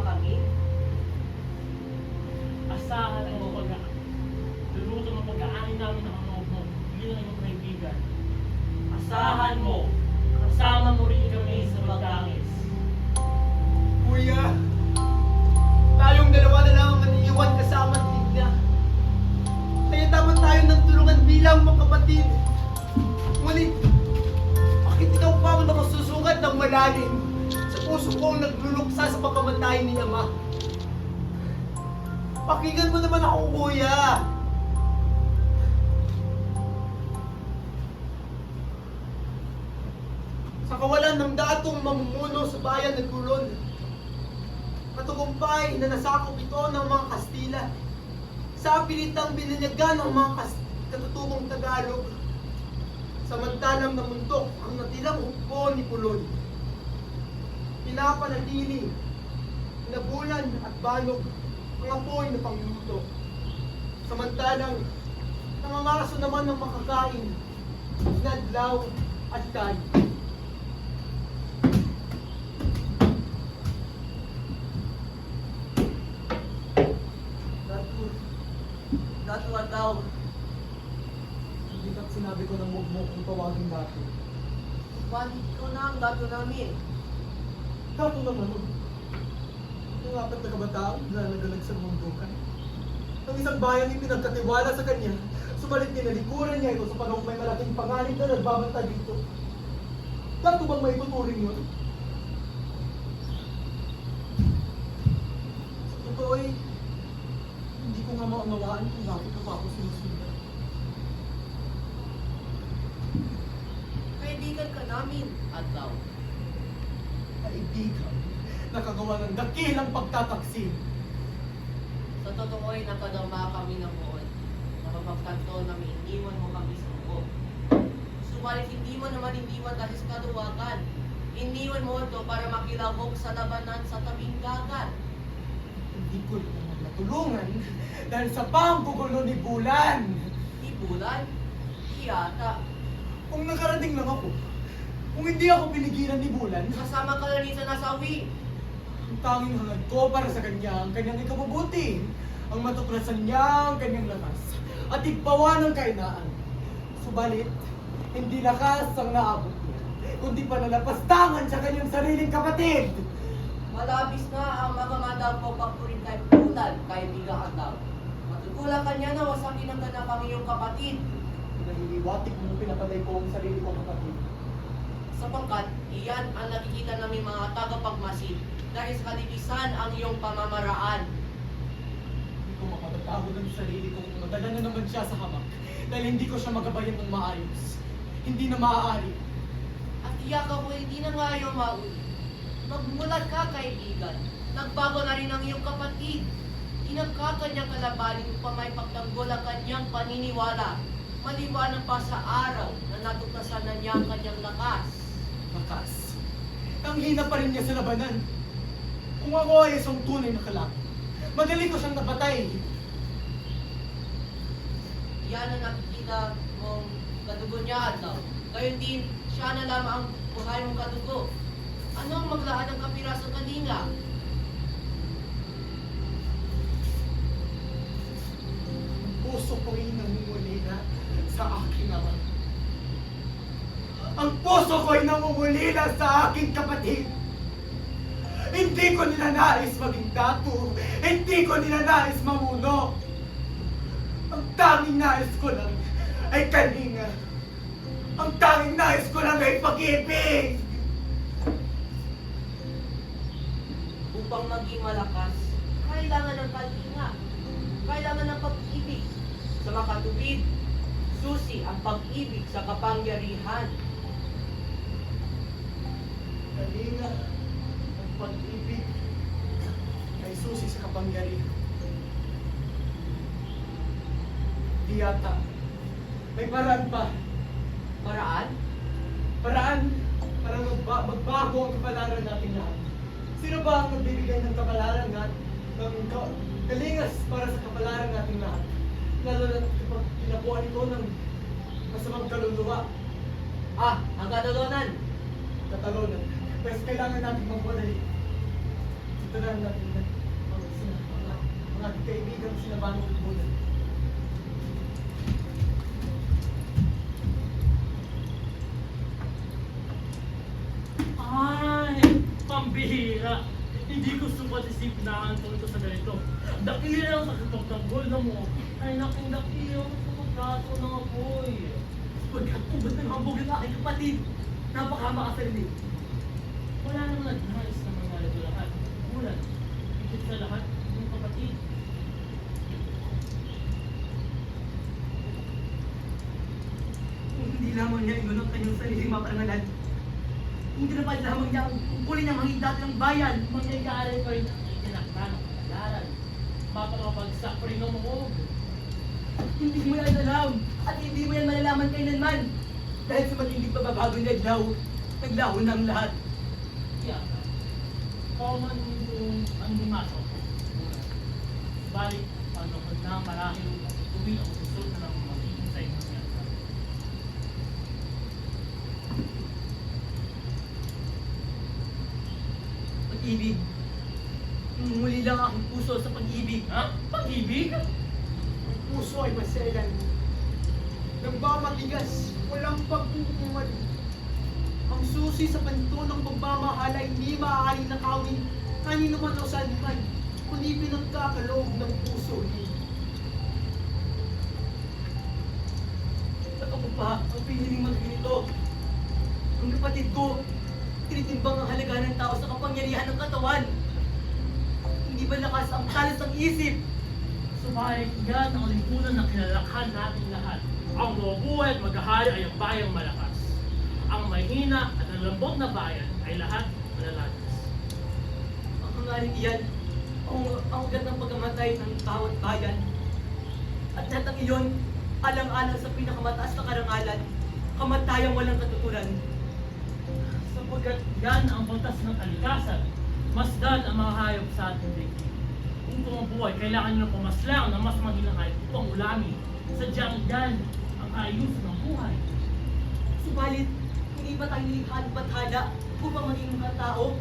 kami. Asahan ang mga luluto ng pag-aani namin ng loob mo bilang iyong kaibigan. Asahan mo, kasama mo rin kami sa pagdangis. Kuya, tayong dalawa na lang ang maniiwan kasama at Tigna. Kaya dapat tayo ng tulungan bilang magkapatid. Ngunit, bakit ikaw pa ang nakasusugat ng malalim sa puso kong nagluluksa sa pagkamatay ni Ama? Pakinggan mo naman ako, kuya. Sa kawalan ng datong mamumuno sa bayan ng Kulon, matugumpay na nasakop ito ng mga Kastila sa pilitang binanyagan ng mga katutubong Tagalog. Samantalang namundok ang natilang hukbo ni Kulon. Pinapanatili, nabulan at banog ang apoy na pangluto. Samantalang nangangaso naman ng makakain, sinadlaw at kain. Datu at daw. Hindi ka't sinabi ko ng huwag mo kung tawagin dati. Bakit ko na ang dato namin? Dato naman nun. Yung apat na kabataan na nagalag sa mundo ka. Ang isang bayang ipinagkatiwala sa kanya, sumalit tinalikuran niya ito sa panahong may malaking panganib na nagbabanta dito. Dato bang may tuturing yun? Sa totoo eh, hindi ko nga maunawaan kung bakit ko pa ako sinusunod. Kaibigan ka namin at daw. Kaibigan, nakagawa ng dakilang pagtataksil. Sa totoo ay nakadama kami ng buon. Nakapagtanto na may iniwan mo kami sa buo. Subalit hindi mo naman iniwan dahil sa kaluwagan. Iniwan mo ito para makilahok sa labanan sa tabing dagat. Hindi ko naman natulungan dahil sa panggugulo ni Bulan. Di bulan, hiyata. Kung nakarating lang ako, kung hindi ako pinigilan ni Bulan, Kasama ka na rin sa nasawi. ang tanging hangad ko para sa kanya ang kanyang ikabubuti, ang matuklasan niya ang kanyang lakas, at igpawa ng kainaan. Subalit, hindi lakas ang naabot niya, kundi panalapastangan sa kanyang sariling kapatid. Malabis na ang magamandang pagpapurin kay bulan, kaibigan daw. Matutulang kanya na wasakin ang ganap ang iyong kapatid. Nahiliwatik mo pinapatay ko ang sarili kong kapatid. Sapagkat iyan ang nakikita namin mga tagapagmasid dahil sa kalipisan ang iyong pamamaraan. Hindi ko mapapatawad ang sarili ko kung madala na naman siya sa hamak dahil hindi ko siya magabayan ng maayos. Hindi na maaari. At iyak ako hindi na nga iyong mauli. Magmulat ka, kaibigan. Nagbago na rin ang iyong kapatid. Inagkakanyang kalabanin upang may pagtanggol ang kanyang paniniwala. Maliwanag pa sa araw na natuklasan na niya ang kanyang lakas. Lakas. Ang hina pa rin niya sa labanan. Kung ako ay isang tunay na kalaban, madali ko siyang napatay. Yan ang nakikita mong kadugo niya, Adlaw. Gayon din, siya na lamang ang buhay mong kadugo. Ano ang maglaan ng kapirasong kalinga? Ang puso ko ay namumulila sa aking ama. Ang puso ko ay namumulila sa aking kapatid. Hindi ko ninanais maging dato. Hindi ko ninanais mamuno. Ang tanging nais ko lang ay kalinga. Ang tanging nais ko lang ay pag-ibig. Upang maging malakas, kailangan ng kalinga. Kailangan ng pag-ibig. Sa makatubig, susi ang pag-ibig sa kapangyarihan. Kalinga ang pag-ibig ay susi sa kapangyarihan. Di yata. May paraan pa. Paraan? Paraan para magbago ang kapalaran natin lahat. Sino ba ang nagbibigay ng kapalaran ng kalingas para sa kapalaran natin lahat? Lalo na kapag pinakuha ito ng masamang kaluluwa, Ang katulunan. katalonan. Pero kailangan natin magmadali. Ito na ang natin na mga kaibigan sinabanong lipunan. Ay, pambihira. Hindi ko supat isip na ang ito sa ganito. Dakili lang sa kapagtanggol na mo. Ay, naking dakili ako sa pagkato ng apoy. Pagkakubot ng hambog ng aking kapatid. Napakamakasarili. Wala namang nag-nais na mangyari ito lahat. Ulan, higit sa lahat, yung kapatid. Kung hindi lamang niya iyon ang kanyang sariling maparangalan, hindi na pala lamang niya ang uli niya mangindat ng bayan. Mangyayari pa rin ang itinakda ng kasalanan. Mapapagsak pa rin ang muog. Hindi mo yan alam at hindi mo yan malalaman kailanman. Dahil sa matinding pagbabago ni Adlaw, naglaho na ang lahat. Kaya, common yung ang limasok. Balik, panahon na marahil tuwi ang susot na ng magiging sa inyo niya. Pag-ibig. Muli lang ang puso sa pag-ibig. Ha? Pag-ibig? Ang puso ay maselan. Nagbamatigas, walang pagkukuman. Ang susi sa panto ng pagmamahal ay hindi maaaring nakawin kanino man o saan man, kundi pinagkakaloob ng puso niya. At ako pa ang piniling magganito. Ang kapatid ko, tinitimbang ang halaga ng tao sa kapangyarihan ng katawan. Hindi ba lakas ang talas ng isip? Subalit, yan ang lipunan na kinalakhan natin lahat. Ang mabubuhay at maghahari ay ang bayang malakas. Ang mahina at ang lambot na bayan ay lahat malalakas. Ang hangarin iyan, ang ugat ng pagkamatay ng bawat bayan. At lahat ng iyon, alang-alang sa pinakamataas na karangalan, kamatayang walang katuturan. Sapagkat yan ang batas ng kalikasan, masdan ang mga hayop sa ating daigdig. Kung tumubuhay, kailangan nyo pumaslang na mas mahilang hayop upang ulami. Sadyang yan ang ayusin ng buhay. Subalit, hindi ba tayo nilikhaan at bathala upang maging mga tao?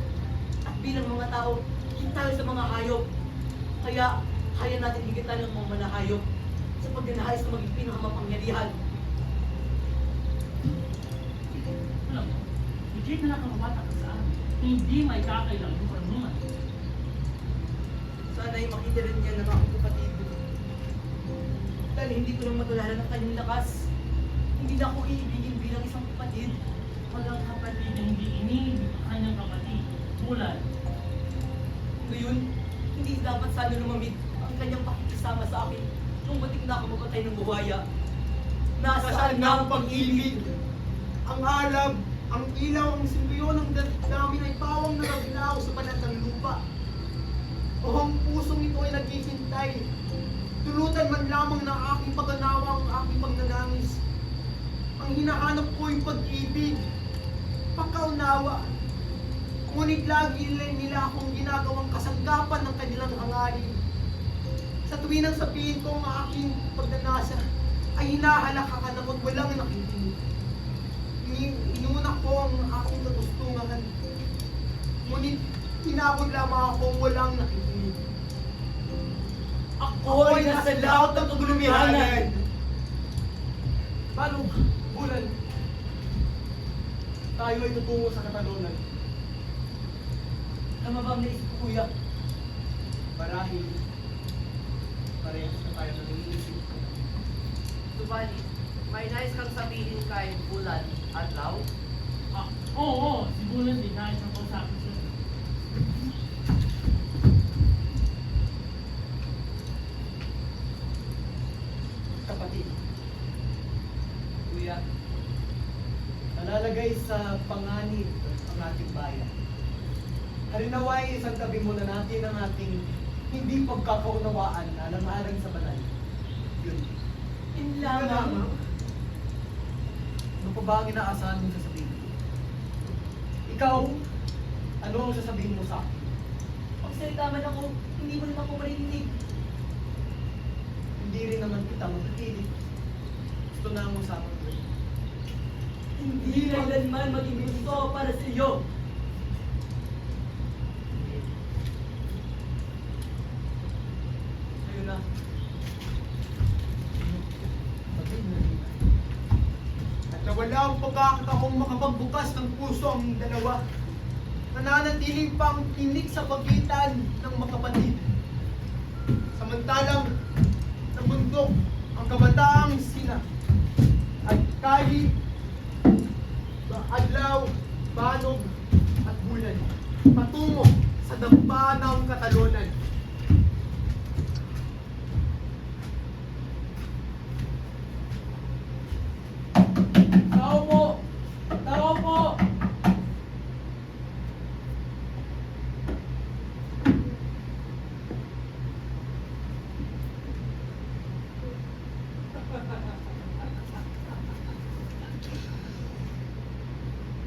At bilang mga tao, hindi tayo sa mga hayop. Kaya, kaya natin higitan ng mga manahayop sa pagnanais na maging pinakamapangyarihan. Alam mo, higit na nakakabata ka sa amin, hindi may kakailang yung karunungan. Sana'y makita rin niya ng aking kapatid. Dahil hindi ko lang matulala ng kanyang lakas. Hindi na ako iibigin bilang isang kapatid. Walang kapatid na hindi iniibig ang kanyang kapatid. Bulan, Ngayon, hindi dapat sana lumamig ang kanyang pakikisama sa akin nung batik na ako mapatay ng buhaya. Nasaan na ang pag-ibig? Ang alab, ang ilaw, ang simbiyon ng namin ay pawang nagaglaw sa balat ng lupa. O ang pusong ito ay naghihintay. Tulutan man lamang ng aking paganawa ang aking pagnanangis. Ang hinahanap ko ay pag-ibig, pagkaunawa. Ngunit lagi nila akong ginagawang kasanggapan ng kanilang hangarin. Sa tuwing nang sabihin ko ang aking pagnanasa, ay hinahalakakan ako't walang nakikinig. Inuna ko ang aking kagustuhan. Ngunit tinawag lamang ako walang nakikinig. Ako ay nasa laot ng kagulumihanan. Paano, Bulan? Tayo ay tutungo sa katalunan. Tama ba ang naisip ko, kuya? Marahil, parehas na tayo ng iniisip. Subalit, may nais kang sabihin kay Bulan Adlaw? oo, si Bulan din nais ang kausapin siya. Kapatid. Kuya, nalalagay sa panganib ang ating bayan. Halinaway, isang tabi muna natin ang ating hindi pagkakaunawaan na alang-alang sa banal. Yun. Yun lamang. Ano pa ba ang inaasahan mong sasabihin? Ikaw, ano ang sasabihin mo sa akin? Pagsalita man ako, hindi mo naman ako marinig. Hindi rin naman kita magpipilit. Gusto na ang usapan ko. Hindi kailanman maging gusto para sa iyo. wala ang pagkakataong makapagbukas ng puso ang dalawa. Nananatiling pang tinik sa pagitan ng magkapatid. Samantalang nabundok ang kabataang sina at kahit adlaw, banog at bulan patungo sa dampa ng katalunan. Tao po! Tao po!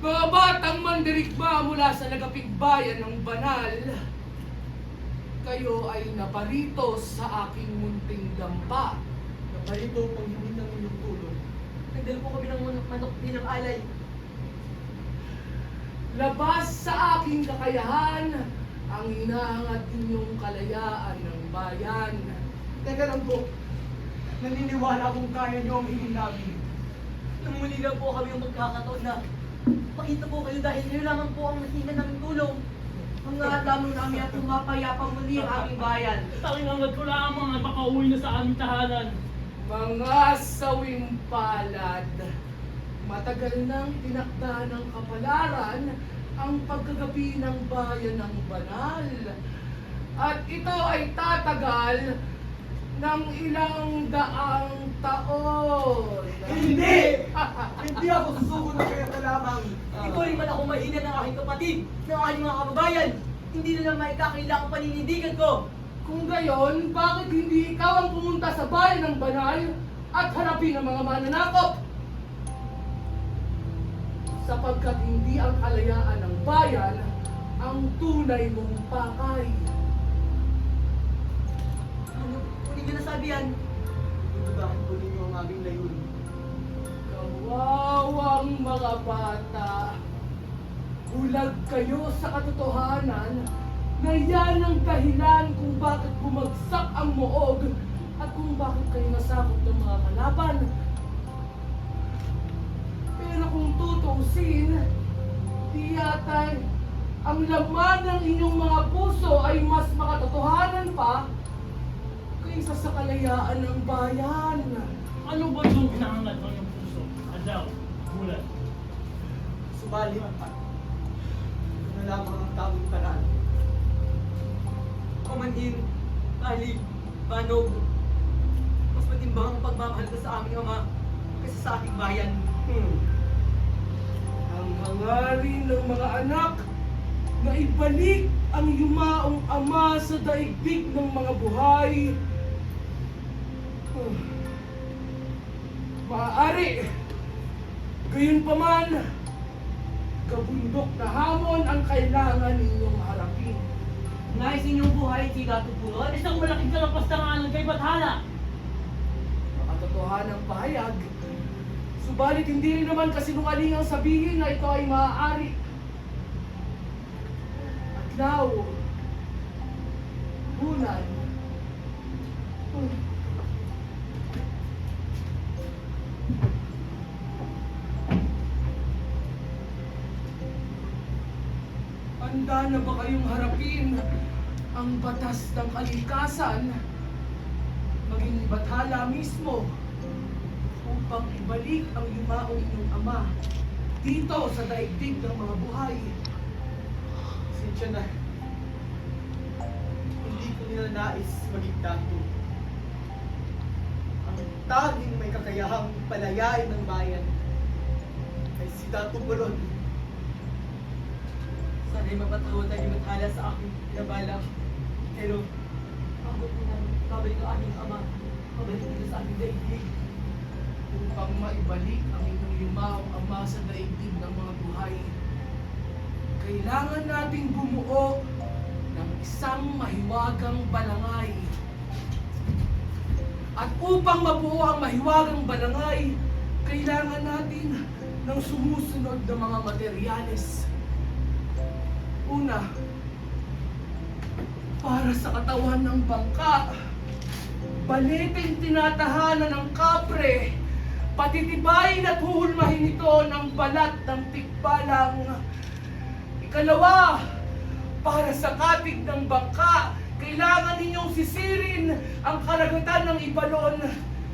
Mga batang mandirigma mula sa nagapigbayan ng banal, kayo ay naparito sa aking munting dampa. Naparito pang hindi ng inyong tulong. Nagdala po kami ng manok din ng alay. Labas sa aking kakayahan ang hinahangat ninyong kalayaan ng bayan. Teka lang po, naniniwala kung kaya niyo ang hingin namin. Nang muli lang po kami yung magkakataon na pakita po kayo dahil kayo lamang po ang nahinga ng tulong. Mga lamang namin at tumapayapa muli ang aming bayan. Takinangad ko lamang na baka uwi na sa aming tahanan. Mga sawing palad, matagal nang tinakda ng kapalaran ang pagkagabi ng bayan ng banal. At ito ay tatagal ng ilang daang taon. Hindi! Hindi ako susuko na kaya ka lamang. Ito rin man ako mahina ng aking kapatid, ng aking mga kababayan. Hindi na lang maikakailangan paninindigan ko. Kung gayon, bakit hindi ikaw ang pumunta sa bayan ng banal at harapin ang mga mananakop? Sapagkat hindi ang kalayaan ng bayan ang tunay mong pakay. Ano, hindi nyo nasabi yan. Tutugahan po ninyo ang aming layunin. Kawawang mga bata, bulag kayo sa katotohanan na yan ang dahilan kung bakit bumagsak ang moog at kung bakit kayo nasakot ng mga kalaban. Pero kung tutuusin, di yata ang laman ng inyong mga puso ay mas makatotohanan pa kaysa sa kalayaan ng bayan. Ano ba yung hinahangat ng iyong puso? Adlaw, bulan. Subalit, ano lamang ang tamang paraan. Pamanhin, tali, banog. Mas matimbang ang pagmamahal ko sa aming ama kaysa sa aking bayan. Ang hangarin ng mga anak na ibalik ang yumaong ama sa daigdig ng mga buhay. Maaari, gayunpaman, kabundok na hamon ang kailangan ninyong harapin. Nais inyong buhay, Chiga Tupuron. Isang malaking kalapastangan kay Bathala. Makatotohanang pahayag, subalit hindi rin naman kasinungalingang sabihin na ito ay maaari. Adlaw, bulan, handa na ba kayong harapin ang batas ng kalikasan, maging bathala mismo, upang ibalik ang yumaong inyong ama dito sa daigdig ng mga buhay? Sensya na. Hindi ko nila nais maging dato. Ang tanging may kakayahang palayain ng bayan ay si Dato Bolon. Sana'y mapatawad tayo mathala sa aking pinabala. Pero, abot ko na babalik ang aming ama. Pabalik dito sa aming daigdig. Upang maibalik ang inyong yumaong ama sa daigdig ng mga buhay, kailangan nating bumuo ng isang mahiwagang balangay. At upang mabuo ang mahiwagang balangay, kailangan natin ng sumusunod na mga materyales. Una, para sa katawan ng bangka, baliteng tinatahanan ng kapre Patitibayin at huhulmahin ito ng balat ng tikbalang. Ikalawa, para sa katig ng bangka, kailangan ninyong sisirin ang karagatan ng ibalon.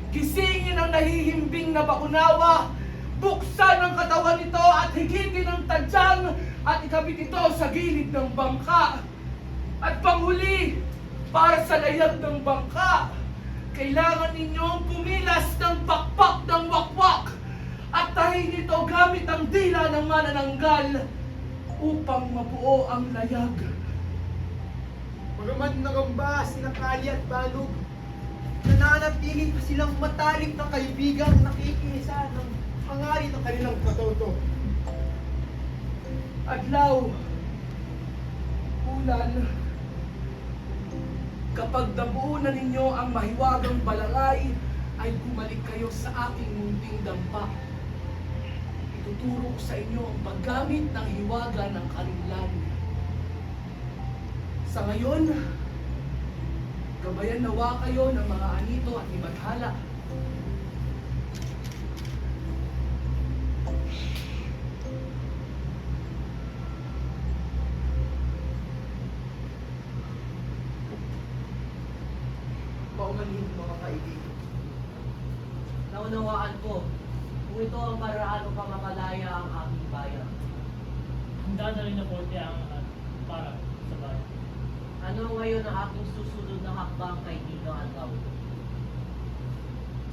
Gisingin ang nahihimbing na baunawa, buksan ang katawan nito at higitin ang tadyang at ikabit ito sa gilid ng bangka. At panghuli, para sa layag ng bangka, kailangan ninyong pumilas ng pakpak ng wakwak at tahin ito gamit ang dila ng manananggal upang mabuo ang layag. Bagaman nagamba sina Kali at Balog, nananatili pa silang matalik na kaibigang nakikiisa ng hangarin ng kanilang katoto. Adlaw, ulan, kapag nabuo na ninyo ang mahiwagang balangay, ay bumalik kayo sa aking munting dampa. Ituturo ko sa inyo ang paggamit ng hiwaga ng karinlan. Sa ngayon, gabayan nawa kayo ng mga anito at ibathala. Paumanhin mga kaibigan. Naunawaan ko kung ito ang paraan upang makalaya ang aking bayan. Handa na rin na po ang para sa bayan. Ano ngayon ang aking susunod na hakbang, kaibigang Adlaw?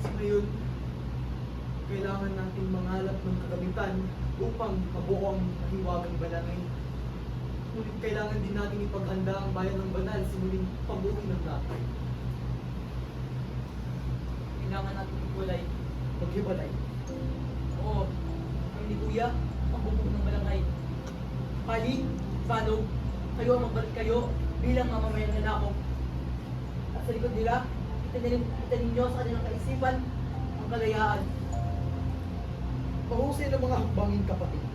Sa ngayon, kailangan natin mangalap ng kagamitan upang mabuo ang hiwagang balangay. Ngunit kailangan din natin ipaghanda ang bayan ng banal sa muling pag-uwi ng lahat. Kailangan natin ikulay. Maghiwalay. Oo, ang ni Kuya, pagbubog ng balangay. Kali, Balog, kayo ang magbalik kayo bilang mamamayan ng Lakop. At sa likod nila, kita ninyo sa kanilang kaisipan ang kalayaan. Mahusay ng mga hakbangin kapatid.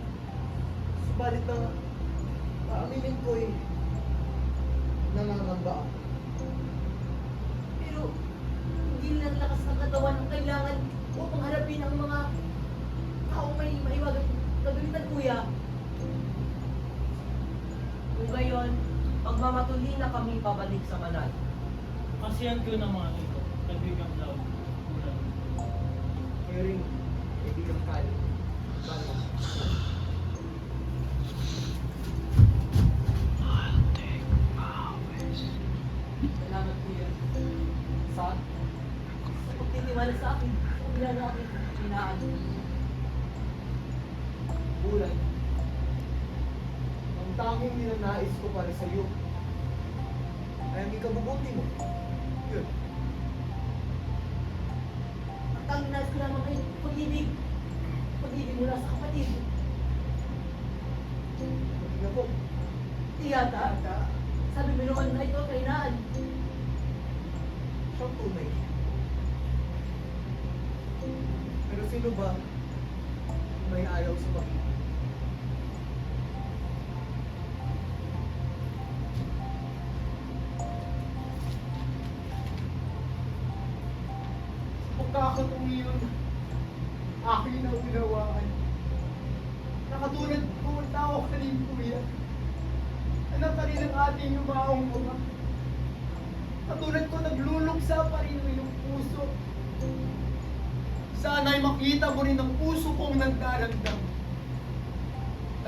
Subalit na paaminin ko'y nangangamba ako. Pero, hindi lang lakas ng katawan ang kailangan upang harapin ang mga taong may mahiwagang kagamitan, Kuya. Kung gayon, pagmamatuli na kami pabalik sa banal. Kasiyan ko ng mga ito, kaibigang Lau. Ulan. Kayo rin, kaibigang Kali. Balog. Salamat, Kuya. Sa pagtitiwala sa akin, sa kabila ng aking hinaan. Bulan. Ang tanging ninanais ko para sa iyo ay ang ikabubuti mo. Yun. Ang tanging nais ko lamang ay pag-ibig. Pag-ibig mula sa kapatid. Maging ako. Tiyata. Sabi mo noon na ito kay Naan. Siyang tunay. Pero sino ba ang may ayaw sa pag-ibig? Pagkakataong yun, aking naunawaan. Nakatulad ko ang tao kanin, Kuya. Anak ka rin ang ating yumaong mga. Katulad ko, nagluluksa pa rin ang iyong puso. Sana'y makita mo rin ang puso kong nagdaragdam.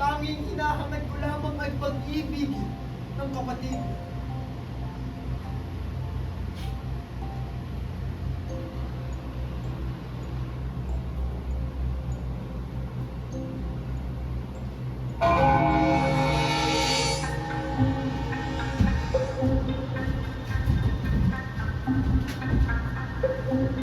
Tanging hinahangad ko lamang ay pag-ibig ng kapatid.